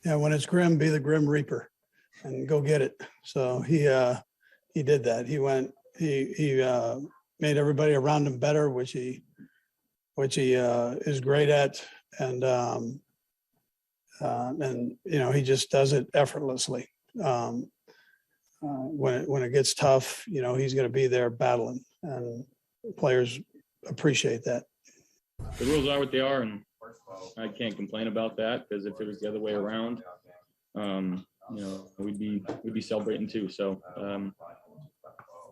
Yeah, when it's grim, be the grim reaper and go get it. So he did that. He made everybody around him better, which he is great at. And he just does it effortlessly. When it gets tough, he's going to be there battling, and players appreciate that. The rules are what they are, and I can't complain about that, because if it was the other way around, we'd be celebrating too. So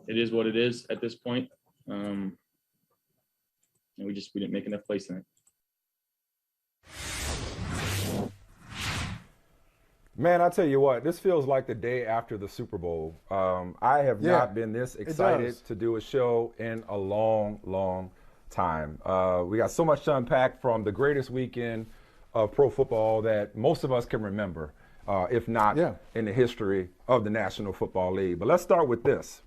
it is what it is at this point, and we didn't make enough plays tonight. Man, I tell you what, this feels like the day after the Super Bowl. I have not been this excited to do a show in a long, long time. We got so much to unpack from the greatest weekend of pro football that most of us can remember, if not in the history of the National Football League. But let's start with this.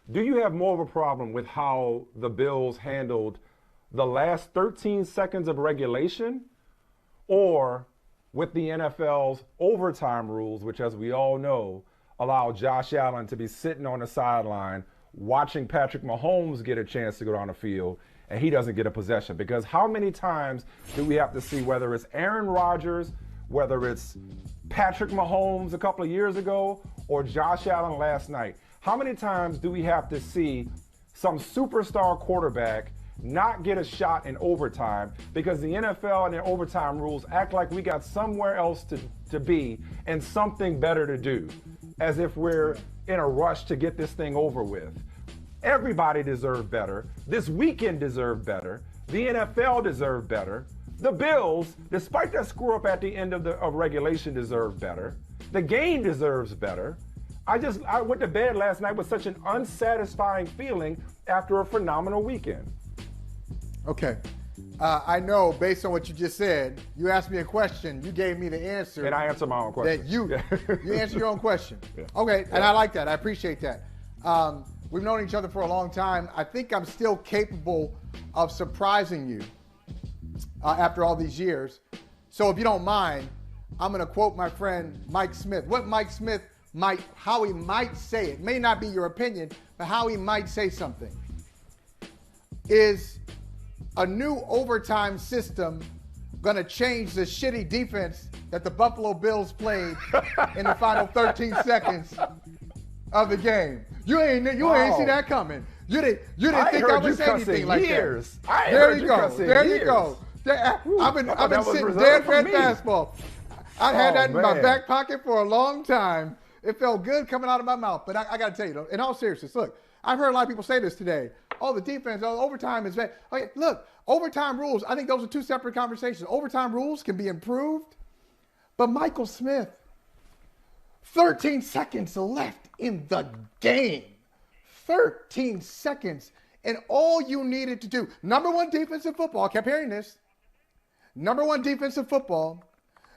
Do you have more of a problem with how the Bills handled the last 13 seconds of regulation, or with the NFL's overtime rules, which, as we all know, allow Josh Allen to be sitting on the sideline watching Patrick Mahomes get a chance to go down the field, and he doesn't get a possession? Because how many times do we have to see, whether it's Aaron Rodgers, whether it's Patrick Mahomes a couple of years ago, or Josh Allen last night, how many times do we have to see some superstar quarterback not get a shot in overtime because the NFL and their overtime rules act like we got somewhere else to be and something better to do, as if we're in a rush to get this thing over with? Everybody deserved better. This weekend deserved better. The NFL deserved better. The Bills, despite that screw up at the end of regulation, deserved better. The game deserves better. I went to bed last night with such an unsatisfying feeling after a phenomenal weekend. Okay. I know, based on what you just said, you asked me a question, you gave me the answer. And I answered my own question. That you answered your own question. Yeah. Okay, and I like that. I appreciate that. We've known each other for a long time. I think I'm still capable of surprising you after all these years. So if you don't mind, I'm going to quote my friend Mike Smith. What Mike Smith how he might say it, may not be your opinion, but how he might say something. Is a new overtime system going to change the shitty defense that the Buffalo Bills played in the final 13 seconds of the game? You ain't see that coming. You didn't think I would say anything like that. There you go. I've been sitting dead red fastball. I had that in my back pocket for a long time. It felt good coming out of my mouth. But I got to tell you, though, in all seriousness, look, I've heard a lot of people say this today. Oh, the defense, overtime is bad. Okay, look, overtime rules, I think those are two separate conversations. Overtime rules can be improved. But Michael Smith, 13 seconds left in the game. 13 seconds. And all you needed to do, number one defense in football, I kept hearing this. Number one defense in football.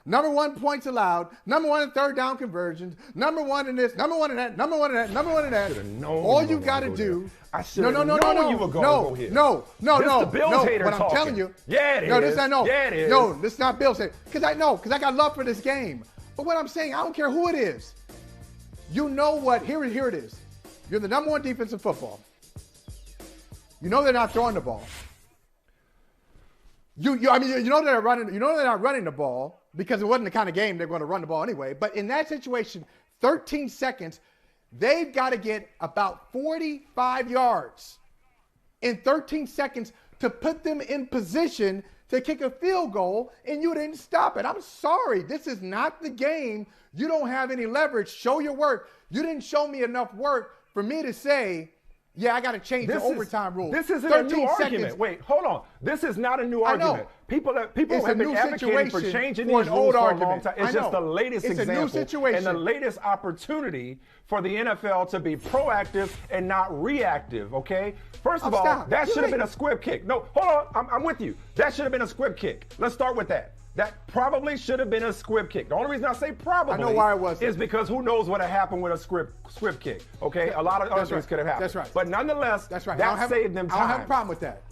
Number one points allowed, number one in third down conversions, number one in this, number one in that, number one in that, number one in that. All you got to do. I should have known you were going to go here. No. The Bills hater but talking. I'm telling you. Yeah, it is. No, this I know. Yeah, it is. No, this is not Bills hater. Because I got love for this game. But what I'm saying, I don't care who it is. You know what? Here it is. You're the number one defense in football. You know they're not throwing the ball. You know they're running. You know they're not running the ball because it wasn't the kind of game they're going to run the ball anyway. But in that situation, 13 seconds, they've got to get about 45 yards in 13 seconds to put them in position to kick a field goal, and you didn't stop it. I'm sorry. This is not the game. You don't have any leverage. Show your work. You didn't show me enough work for me to say, yeah, I got to change the overtime rule. This isn't a new argument. Wait, hold on. This is not a new argument. People have been advocating for changing these rules for a long time. It's just the latest example. A new situation. And the latest opportunity for the NFL to be proactive and not reactive, okay? First of all, that should have been a squib kick. No, hold on. I'm with you. That should have been a squib kick. Let's start with that. That probably should have been a squib kick. The only reason I say probably is because who knows what had happened with a squib kick, okay? A lot of other things could have happened. That's right. But nonetheless, that saved them time. I don't have a problem with that.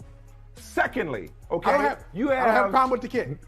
Secondly, okay, I don't have a problem with the kick.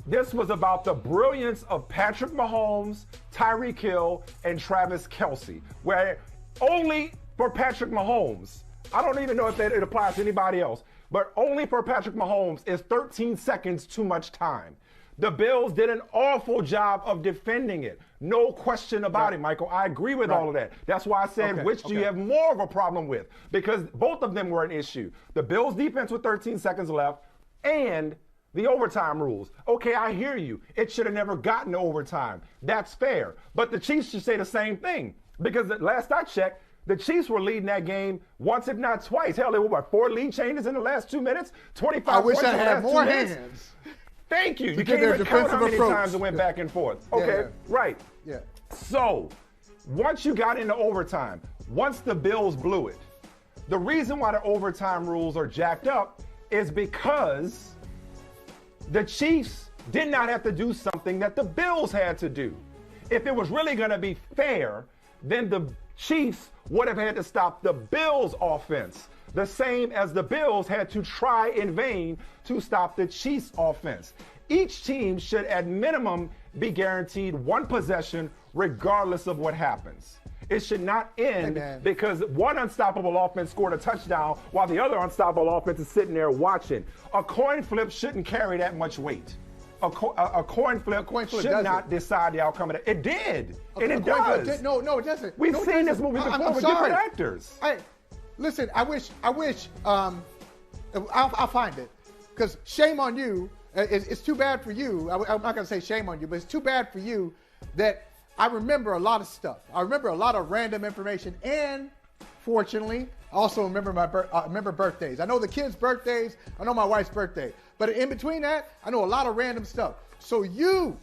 This was about the brilliance of Patrick Mahomes, Tyreek Hill, and Travis Kelce, where only for Patrick Mahomes, I don't even know if it applies to anybody else, but only for Patrick Mahomes is 13 seconds too much time. The Bills did an awful job of defending it. No question about it, Michael. I agree with all of that. That's why I said, which do you have more of a problem with? Because both of them were an issue. The Bills defense with 13 seconds left and the overtime rules. Okay, I hear you. It should have never gotten to overtime. That's fair. But the Chiefs should say the same thing. Because last I checked, the Chiefs were leading that game once, if not twice. Hell, there were what, 4 lead changes in the last 2 minutes? 25 I wish points I in the had last more 2 minutes? hands. Thank you. You give can't their even count how many defensive times it approach. went back and forth. Okay, right. Yeah. So, once you got into overtime, once the Bills blew it, the reason why the overtime rules are jacked up is because the Chiefs did not have to do something that the Bills had to do. If it was really going to be fair, then the Chiefs would have had to stop the Bills' offense, the same as the Bills had to try in vain to stop the Chiefs' offense. Each team should, at minimum, be guaranteed 1 possession regardless of what happens. It should not end because one unstoppable offense scored a touchdown while the other unstoppable offense is sitting there watching. A coin flip shouldn't carry that much weight. A coin flip should not decide the outcome of it. It did, and it does. No, it doesn't. We've seen this movie before with different actors. Listen, I wish. I'll find it, because shame on you. It's too bad for you. I'm not gonna say shame on you, but it's too bad for you that I remember a lot of stuff. I remember a lot of random information, and fortunately, I also remember remember birthdays. I know the kids' birthdays. I know my wife's birthday. But in between that, I know a lot of random stuff. So you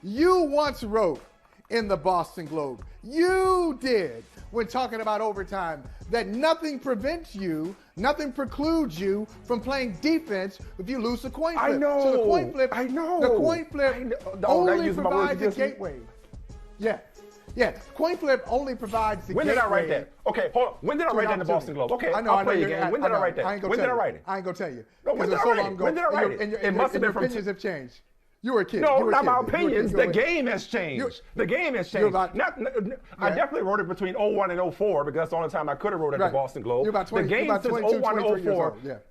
once wrote in the Boston Globe, you did, when talking about overtime, that nothing prevents you, nothing precludes you from playing defense if you lose the coin flip. I know. So the coin flip, I know. The coin flip only provides a gateway. Yeah. Coin flip only provides the gateway. When did I write that? Okay, hold on. When did I write that in the Boston Globe? Okay, I'll play you again. When did I write that? When did I write it? I ain't gonna tell you. No, when did I write it? When did I write it? It must have been from. Opinions have changed. You were a kid. No, not my opinions. The game has changed. The game has changed. I definitely wrote it between 01 and 04 because that's the only time I could have wrote it at the Boston Globe. The game since 01 and 04.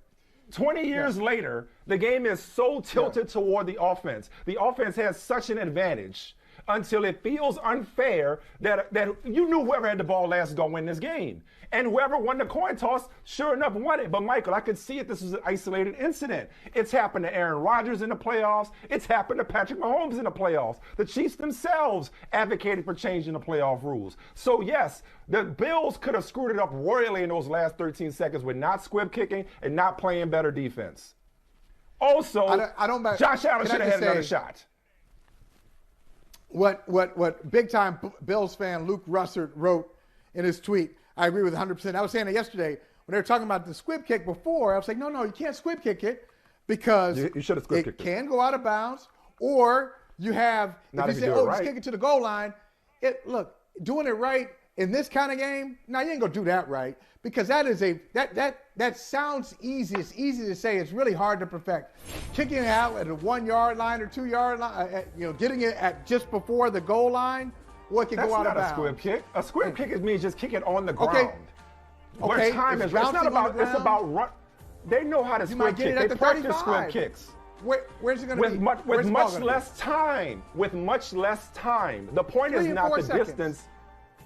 20 years later, the game is so tilted toward the offense. The offense has such an advantage until it feels unfair that you knew whoever had the ball last was going to win this game. And whoever won the coin toss, sure enough, won it. But, Michael, I could see it. This was an isolated incident. It's happened to Aaron Rodgers in the playoffs. It's happened to Patrick Mahomes in the playoffs. The Chiefs themselves advocated for changing the playoff rules. So, yes, the Bills could have screwed it up royally in those last 13 seconds with not squib kicking and not playing better defense. Also, Josh Allen should have had another shot. What big-time Bills fan Luke Russert wrote in his tweet, I agree with 100%. I was saying it yesterday when they were talking about the squib kick before. I was like, no, you can't squib kick it because you should have squib kicked it. Can go out of bounds, or you have, if you say, just kick it to the goal line. Look, doing it right in this kind of game, you ain't gonna do that right, because that sounds easy. It's easy to say. It's really hard to perfect. Kicking it out at a 1 yard line or 2 yard line, getting it at just before the goal line, what can go out of bounds? That's not a squib kick. A squib kick means just kick it on the ground. Where time is right. It's not about. It's about run. They know how to squib kick. They practice squib kicks. Where's it going to be? With much less time. With much less time. The point is not the distance.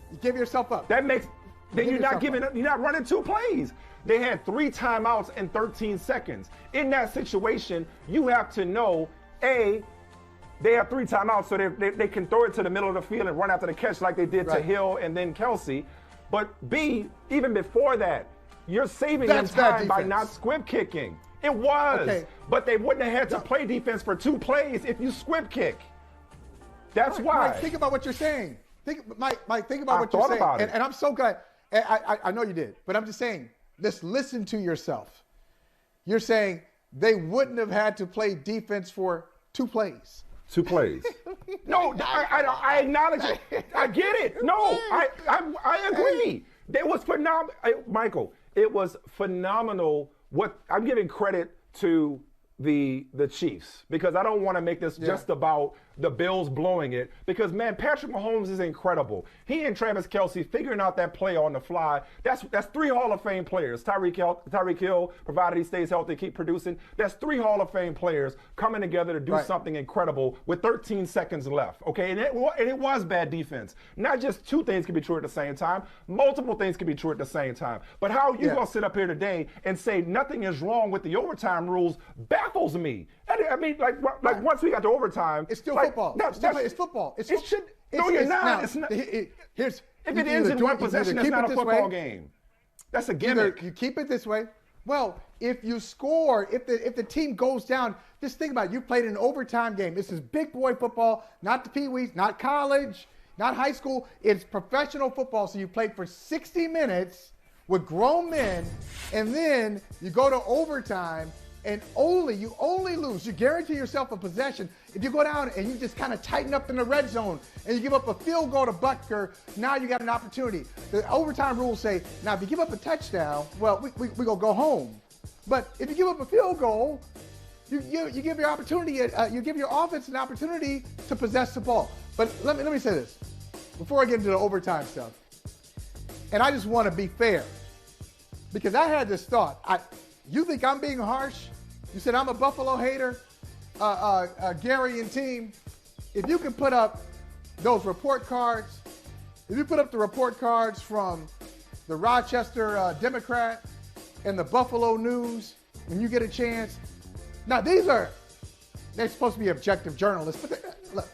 You give yourself up. That makes. Then you're not giving up. You're not running 2 plays. They had 3 timeouts in 13 seconds. In that situation, you have to know, A, they have 3 timeouts, so they can throw it to the middle of the field and run after the catch like they did to Hill and then Kelce. But B, even before that, you're saving them time by not squib kicking. It was. But they wouldn't have had to play defense for 2 plays if you squib kick. That's why. Mike, think about what you're saying. Mike, think about what you're saying. And I'm so glad. I know you did, but I'm just saying, just listen to yourself. You're saying they wouldn't have had to play defense for 2 plays. 2 plays. No, I acknowledge it. I get it. No, I agree. It was phenomenal. Michael, it was phenomenal. What I'm giving credit to the Chiefs, because I don't want to make this just about the Bills blowing it, because, man, Patrick Mahomes is incredible. He and Travis Kelce figuring out that play on the fly. That's 3 Hall of Fame players. Tyreek Hill, provided he stays healthy, keep producing. That's 3 Hall of Fame players coming together to do something incredible with 13 seconds left, okay? And it was bad defense. Not just 2 things can be true at the same time. Multiple things can be true at the same time. But how you going to sit up here today and say nothing is wrong with the overtime rules baffles me. I mean, like once we got to overtime, it's still like, football. It's football. You're not. It's not. If it ends in one possession, it's not a football game. That's a gimmick. Either you keep it this way. Well, if you score, if the team goes down, just think about it. You played an overtime game. This is big boy football, not the Pee-wees, not college, not high school. It's professional football. So you played for 60 minutes with grown men, and then you go to overtime. And you only lose. You guarantee yourself a possession. If you go down and you just kind of tighten up in the red zone and you give up a field goal to Butker, now you got an opportunity. The overtime rules say, now if you give up a touchdown, well, we gonna go home. But if you give up a field goal, you give your opportunity. You give your offense an opportunity to possess the ball. But let me say this before I get into the overtime stuff. And I just want to be fair, because I had this thought. You think I'm being harsh? You said I'm a Buffalo hater, Gary and team. If you can put up those report cards, if you put up the report cards from the Rochester Democrat and the Buffalo News, when you get a chance. Now, they're supposed to be objective journalists, but look,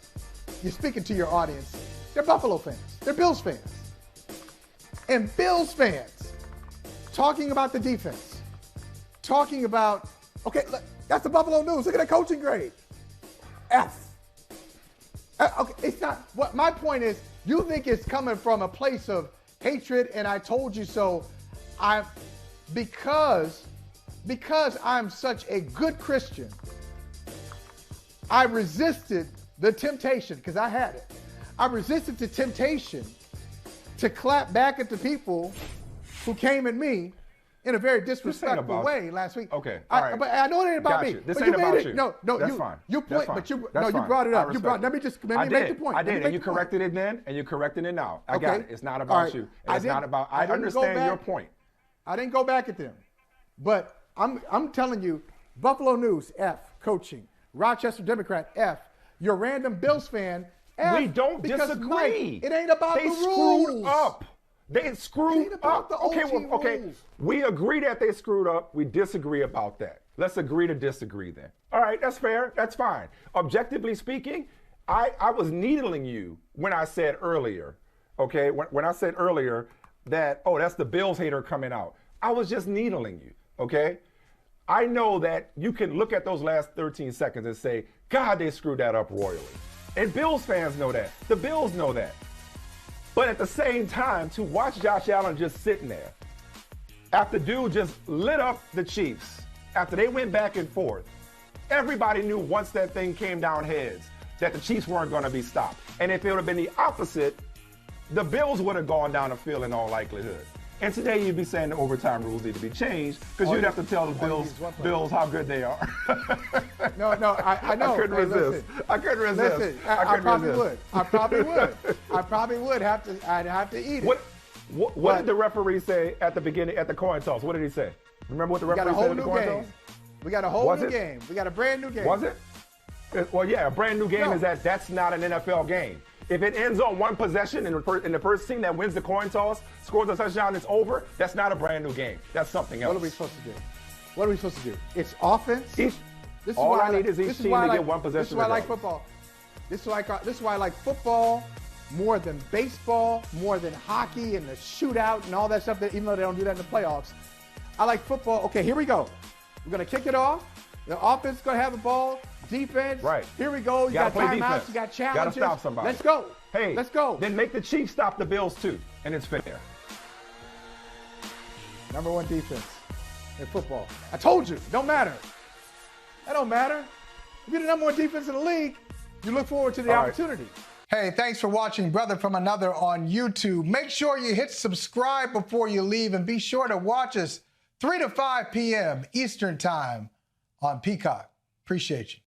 you're speaking to your audience. They're Buffalo fans. They're Bills fans. And Bills fans talking about the defense. Talking about, okay, look, that's the Buffalo News. Look at that coaching grade. F. Okay, it's not, what my point is, you think it's coming from a place of hatred and I told you so. Because I'm such a good Christian, I resisted the temptation, because I had it. I resisted the temptation to clap back at the people who came at me in a very disrespectful way last week. Okay, all right. But I know it ain't about me. This ain't about you. No, that's fine. You point, but you that's fine. You brought it up. Let me make the point. I did, and you corrected it then, and you're correcting it now. I got it. It's not about you. It's not about. I understand your point. I didn't go back at them, but I'm telling you, Buffalo News F, coaching, Rochester Democrat F, your random Bills fan F. We don't disagree. Mike, it ain't about the rules. They screwed up. They screwed up. Okay. We agree that they screwed up. We disagree about that. Let's agree to disagree then. All right, that's fair. That's fine. Objectively speaking, I was needling you when I said earlier, okay, when I said earlier that, oh, that's the Bills hater coming out. I was just needling you, okay? I know that you can look at those last 13 seconds and say, God, they screwed that up royally. And Bills fans know that. The Bills know that. But at the same time, to watch Josh Allen just sitting there, after dude just lit up the Chiefs, after they went back and forth, everybody knew once that thing came down heads that the Chiefs weren't going to be stopped. And if it would have been the opposite, the Bills would have gone down the field in all likelihood. And today you'd be saying the overtime rules need to be changed because you'd have to tell the Bills how good they are. No, I know. I couldn't resist. I couldn't resist. Listen, I probably would. I probably would have to. I'd have to eat it. What did the referee say at the beginning, at the coin toss? What did he say? Remember what the referee said at the coin toss? We got a whole new game. We got a brand new game. Was it? Well, yeah, a brand new game is that's not an NFL game. If it ends on one possession and the first team that wins the coin toss scores a touchdown, it's over. That's not a brand new game. That's something else. What are we supposed to do? It's offense. All I need is each team to get one possession. This is why I like football. This is why I like football more than baseball, more than hockey and the shootout and all that stuff. Even though they don't do that in the playoffs, I like football. Okay, here we go. We're gonna kick it off. The offense is gonna have the ball. Defense. Right. Here we go. You got timeouts. You got challenges. Gotta stop somebody. Let's go. Hey, let's go. Then make the Chiefs stop the Bills too, and it's fair. Number one defense in football. I told you. Don't matter. That don't matter. If you're the number one defense in the league, you look forward to the opportunity. Hey, thanks for watching Brother from Another on YouTube. Make sure you hit subscribe before you leave, and be sure to watch us 3 to 5 p.m. Eastern Time on Peacock. Appreciate you.